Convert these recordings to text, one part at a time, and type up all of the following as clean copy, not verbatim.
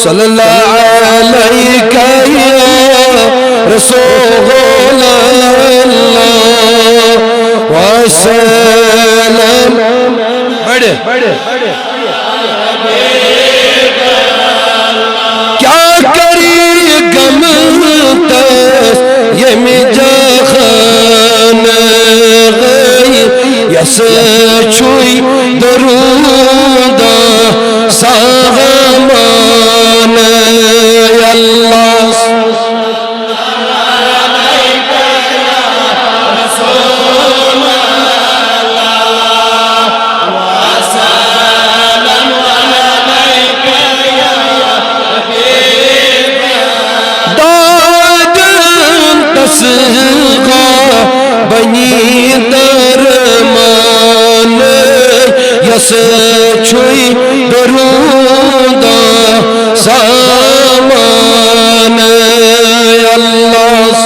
सल्लल्लाहु अलैका या रसूल अल्लाह वसल्लम। बड़े क्या करी गम तस ये मिजाखान गई यस छुई दरूदा सामान अल्लाह। बनी दरमान यस छुई दरूदा सामान अल्लाह।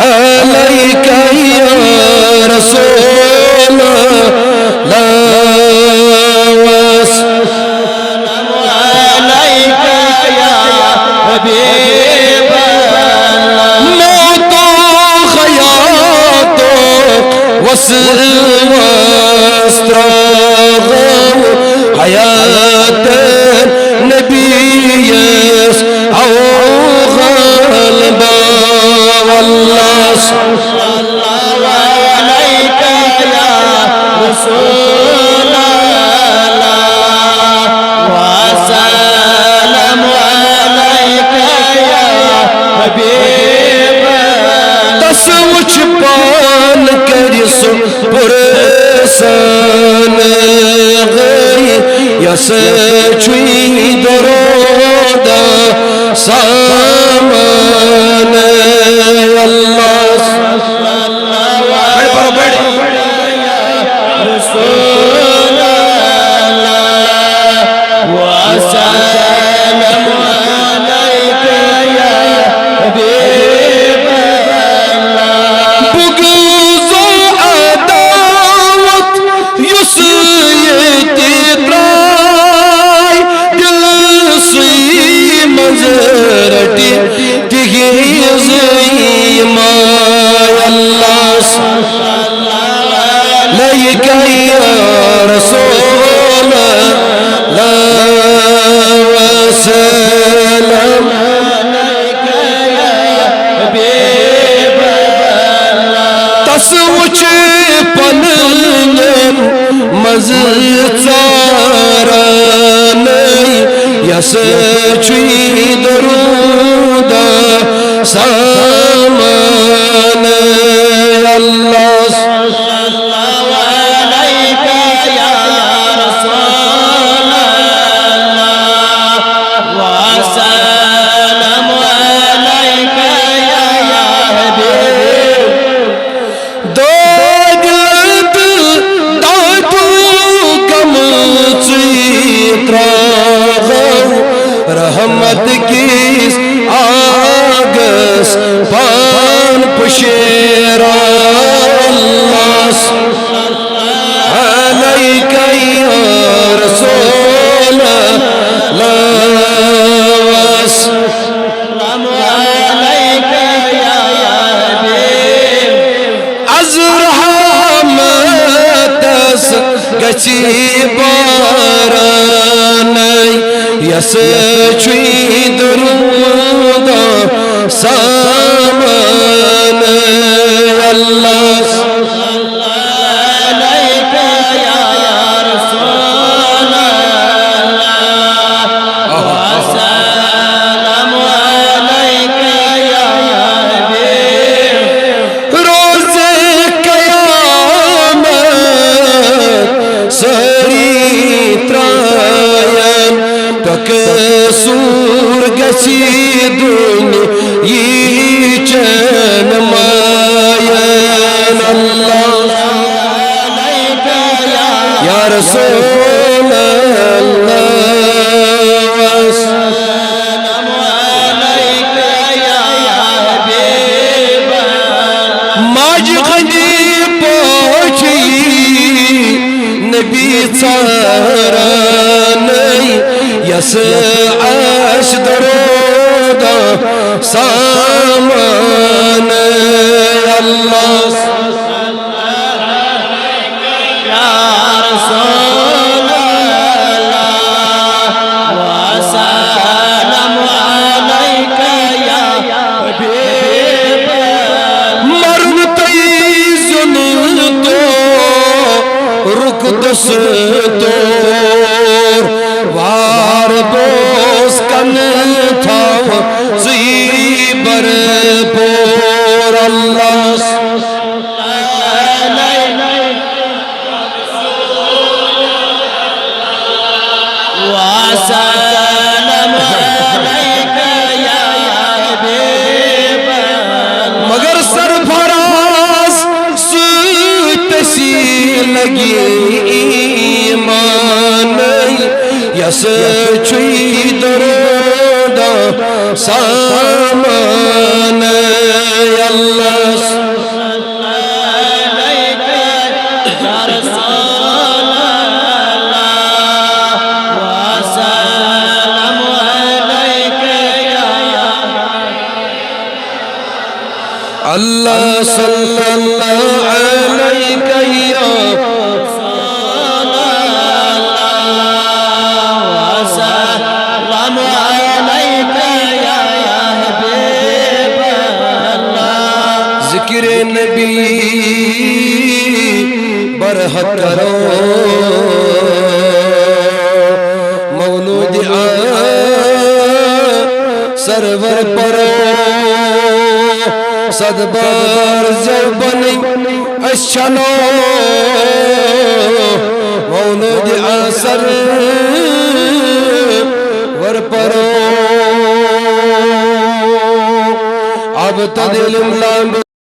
अलैका या रसूल अल्लाह वसल्लम अलैका या हबीब حياة النبي أو غلبا والله صلى الله عليك يا رسول الله وسلام عليك يا حبيب تسوچ پان كريس برسان غي يس چوي درودا سامان الله صلى الله عليه رسول الله وسلام عليك يا حبيب الله بغض عداوت يسيتي براي دلسي مزرتي تغيزي ما الله صلى الله عليك يا رسول الله وسلام عليك يا حبيب الله تسوچ پنن مزاراني يس چوي درودا سامان الله صلى الله عليك يا رسول الله وسلام عليك يا حبيب دوغد دادو كم रहमत किस आगस पान पुशेरा अल्लाह अलैका या रसूल अल्लाह वसल्लम अलैका या हबीब az rahmatas गची बारानै यस छुई दरूदा सामान अल्लाह अलैका या रसूल अल्लाह वसल्लम अलैका या हबीब रोज़े क़यामत सरी त्रायन सूर गसी दुनिया चन मायन अल्लाह या रसूल अल्लाह वसल्लम अलैका या हबीब माज खनी पोछी नबी चारानै यस दरूद सामान अल्लाह या रसूल अल्लाह व सलाम अलैका या हबीब मर्द तईजुन तो रुक दस तो वार बोस कन था ज़ीबर पोर अल्लाह वसल्लम अलैका या हबीब मगर सरफराज सुतसी लगी ईमान यस छुई दरूद सामान अल्लाह अल्लाह सल्लल्लाहु अलैका या वसल्लम अलैका या हबीब अल्लाह ज़िक्र नबी बरहक करो मौलूद सरवर परो सदबार जबनी अशनो मौलूद असर वर परो अब तदिल लांब